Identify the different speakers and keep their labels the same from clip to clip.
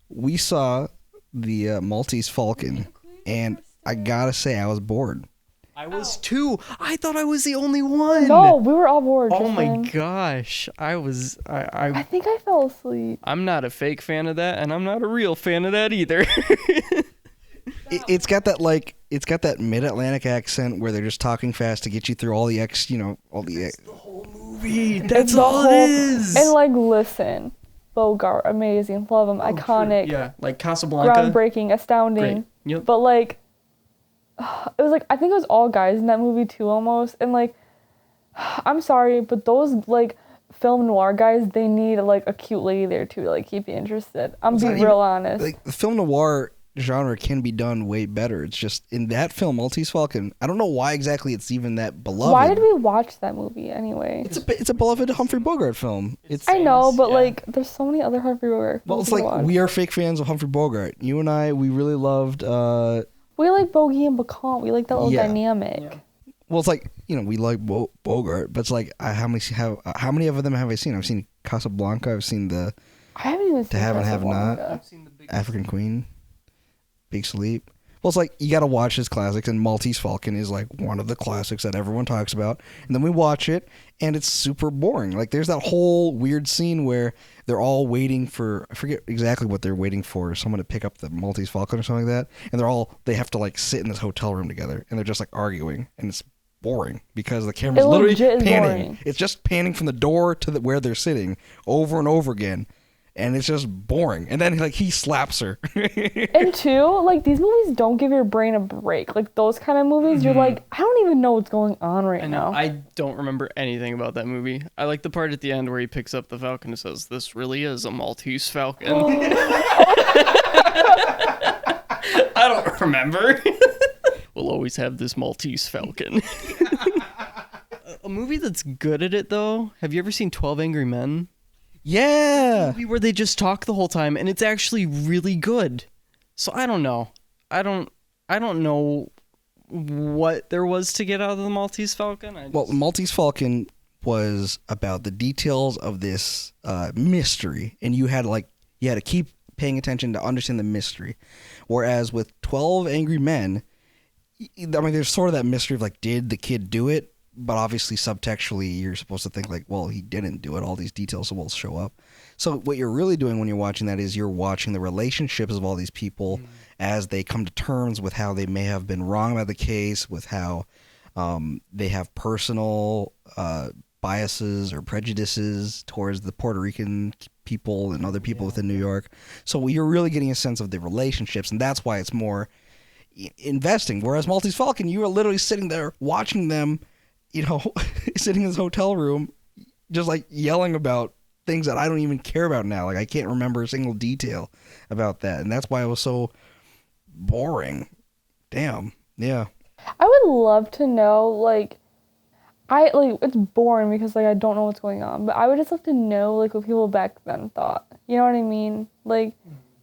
Speaker 1: we saw the Maltese Falcon, and I gotta say, I was bored.
Speaker 2: I was too. I thought I was the only one.
Speaker 3: No, we were all bored.
Speaker 2: Oh my
Speaker 3: Tristan.
Speaker 2: gosh.
Speaker 3: I think I fell asleep.
Speaker 2: I'm not a fake fan of that, and I'm not a real fan of that either.
Speaker 1: It's got that mid-Atlantic accent where they're just talking fast to get you through all the
Speaker 2: The whole movie.
Speaker 3: It's
Speaker 2: That's
Speaker 3: the
Speaker 2: all
Speaker 3: whole-
Speaker 2: it is.
Speaker 3: And like, listen, Bogart, amazing, love him, iconic,
Speaker 2: Yeah, like Casablanca.
Speaker 3: groundbreaking, astounding.
Speaker 2: Great. Yep.
Speaker 3: But like, it was like, I think it was all guys in that movie too, almost. And like, I'm sorry, but those like film noir guys, they need like a cute lady there too to like keep you interested. I'm being real honest.
Speaker 1: Like the film noir genre can be done way better. It's just in that film, Maltese Falcon. I don't know why exactly it's even that beloved.
Speaker 3: Why did we watch that movie anyway?
Speaker 1: It's a beloved Humphrey Bogart film. It's
Speaker 3: I know, but
Speaker 2: yeah.
Speaker 3: like, there's so many other Humphrey Bogart
Speaker 1: well,
Speaker 3: films
Speaker 1: it's
Speaker 3: to
Speaker 1: like
Speaker 3: watch.
Speaker 1: we are fake fans of Humphrey Bogart. You and I, we really loved.
Speaker 3: We like Bogey and Bacon. We like that little
Speaker 1: Yeah.
Speaker 3: dynamic.
Speaker 2: Yeah.
Speaker 1: Well, it's like we like Bogart, but it's like how many of them have I seen? I've seen Casablanca. I've seen the
Speaker 3: I haven't even seen
Speaker 1: Have and Have Not.
Speaker 3: Casablanca.
Speaker 2: I've seen the big
Speaker 1: African Queen, Big Sleep. Well, it's like you got to watch his classics, and Maltese Falcon is like one of the classics that everyone talks about. And then we watch it, and it's super boring. Like there's that whole weird scene where they're all waiting for, I forget exactly what they're waiting for, someone to pick up the Maltese Falcon or something like that. And they have to like sit in this hotel room together, and they're just like arguing, and it's boring because the camera's
Speaker 3: It
Speaker 1: literally
Speaker 3: legit is
Speaker 1: panning.
Speaker 3: boring.
Speaker 1: It's just panning from the door to where they're sitting over and over again. And it's just boring. And then like he slaps her.
Speaker 3: And two, like these movies don't give your brain a break. Like those kind of movies, you're like, I don't even know what's going on right
Speaker 2: I know.
Speaker 3: now.
Speaker 2: I don't remember anything about that movie. I like the part at the end where he picks up the Falcon and says, "This really is a Maltese Falcon." I don't remember. We'll always have this Maltese Falcon. A movie that's good at it, though. Have you ever seen 12 Angry Men?
Speaker 1: Yeah.
Speaker 2: Movie where they just talk the whole time, and it's actually really good. So I don't know. I don't know what there was to get out of the Maltese Falcon.
Speaker 1: Well, Maltese Falcon was about the details of this mystery, and you had to keep paying attention to understand the mystery. Whereas with 12 Angry Men, I mean, there's sort of that mystery of like, did the kid do it? But obviously, subtextually, you're supposed to think like, well, he didn't do it. All these details will show up. So what you're really doing when you're watching that is you're watching the relationships of all these people as they come to terms with how they may have been wrong about the case, with how they have personal biases or prejudices towards the Puerto Rican people and other people within New York. So you're really getting a sense of the relationships, and that's why it's more investing. Whereas Maltese Falcon, you are literally sitting there watching them, sitting in this hotel room, just like yelling about things that I don't even care about now. Like I can't remember a single detail about that, and that's why it was so boring. Damn. Yeah.
Speaker 3: I would love to know, like, it's boring because, like, I don't know what's going on, but I would just love to know, like, what people back then thought. You know what I mean? Like,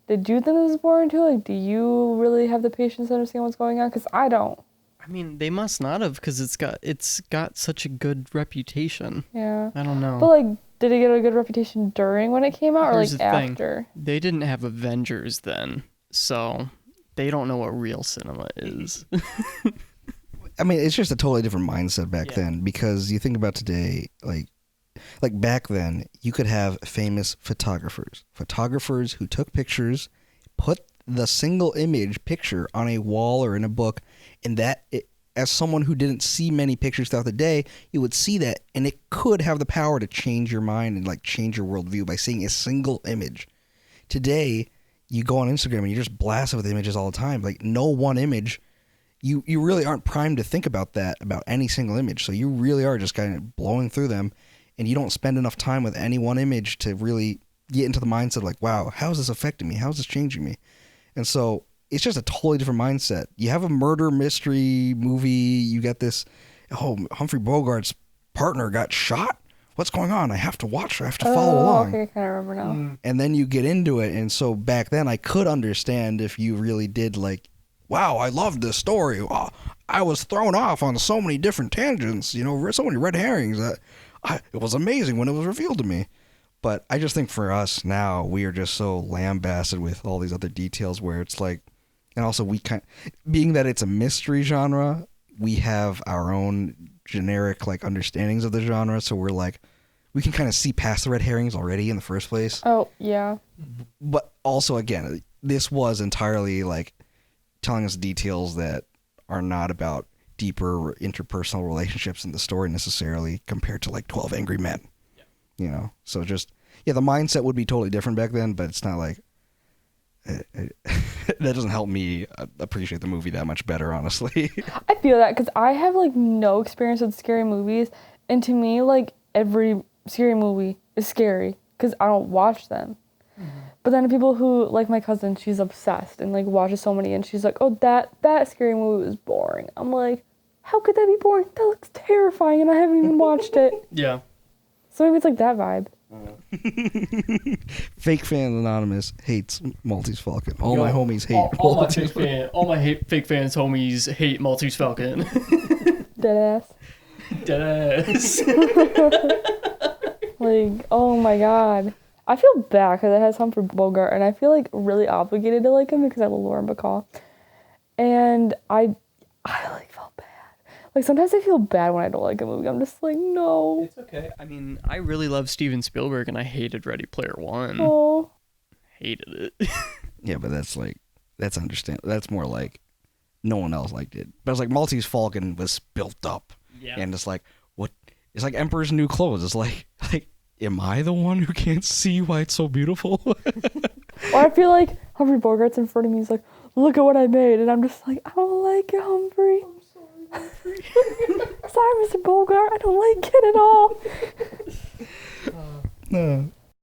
Speaker 3: did you think this is boring too? Like, do you really have the patience to understand what's going on? Because I don't.
Speaker 2: I mean, they must not have, because it's got such a good reputation.
Speaker 3: Yeah.
Speaker 2: I don't know.
Speaker 3: But, like, did it get a good reputation during when it came out, or,
Speaker 2: Here's
Speaker 3: like,
Speaker 2: the thing.
Speaker 3: after?
Speaker 2: They didn't have Avengers then, so they don't know what real cinema is.
Speaker 1: I mean, it's just a totally different mindset back then, because you think about today, like back then, you could have famous photographers who took pictures, put the single image picture on a wall or in a book, and as someone who didn't see many pictures throughout the day, you would see that, and it could have the power to change your mind and like change your worldview by seeing a single image. Today, you go on Instagram and you're just blasted with images all the time. Like no one image, you really aren't primed to think about that, about any single image. So you really are just kind of blowing through them, and you don't spend enough time with any one image to really get into the mindset of like, wow, how is this affecting me? How is this changing me? And so it's just a totally different mindset. You have a murder mystery movie. You got this, Humphrey Bogart's partner got shot. What's going on? I have to watch. I have to follow along.
Speaker 3: Okay, I kind of remember now.
Speaker 1: And then you get into it. And so back then I could understand if you really did like, wow, I loved this story. Wow, I was thrown off on so many different tangents, so many red herrings. It was amazing when it was revealed to me. But I just think for us now, we are just so lambasted with all these other details where it's like, and also being that it's a mystery genre, we have our own generic like understandings of the genre. So we're like, we can kind of see past the red herrings already in the first place.
Speaker 3: Oh, yeah.
Speaker 1: But also, again, this was entirely like telling us details that are not about deeper interpersonal relationships in the story necessarily compared to like 12 Angry Men. You know, so just, yeah, the mindset would be totally different back then, but it's not like, that doesn't help me appreciate the movie that much better, honestly.
Speaker 3: I feel that because I have like no experience with scary movies, and to me, like every scary movie is scary because I don't watch them. But then people who, like my cousin, she's obsessed and like watches so many, and she's like, oh, that scary movie was boring. I'm like, how could that be boring? That looks terrifying, and I haven't even watched it.
Speaker 2: Yeah.
Speaker 3: So maybe it's like that vibe.
Speaker 1: Fake Fan Anonymous hates Maltese Falcon. All my homies hate
Speaker 2: all my
Speaker 1: Maltese
Speaker 2: fake fans homies hate Maltese Falcon.
Speaker 3: Deadass.
Speaker 2: Deadass.
Speaker 3: Like, oh my god. I feel bad because I had Humphrey Bogart, and I feel like really obligated to like him because I love Lauren Bacall. And I like felt bad. Like sometimes I feel bad when I don't like a movie. I'm just like, no.
Speaker 2: It's okay. I mean, I really love Steven Spielberg, and I hated Ready Player One.
Speaker 3: Oh.
Speaker 2: Hated it.
Speaker 1: Yeah, but that's understandable. That's more like no one else liked it. But it's like Maltese Falcon was built up.
Speaker 2: Yeah.
Speaker 1: And it's like, what? It's like Emperor's New Clothes. It's like, am I the one who can't see why it's so beautiful?
Speaker 3: Or I feel like Humphrey Bogart's in front of me. He's like, look at what I made. And I'm just like, I don't like it, Humphrey. I'm sorry, Humphrey. Sorry, Mr. Bogart. I don't like it at all.
Speaker 1: No.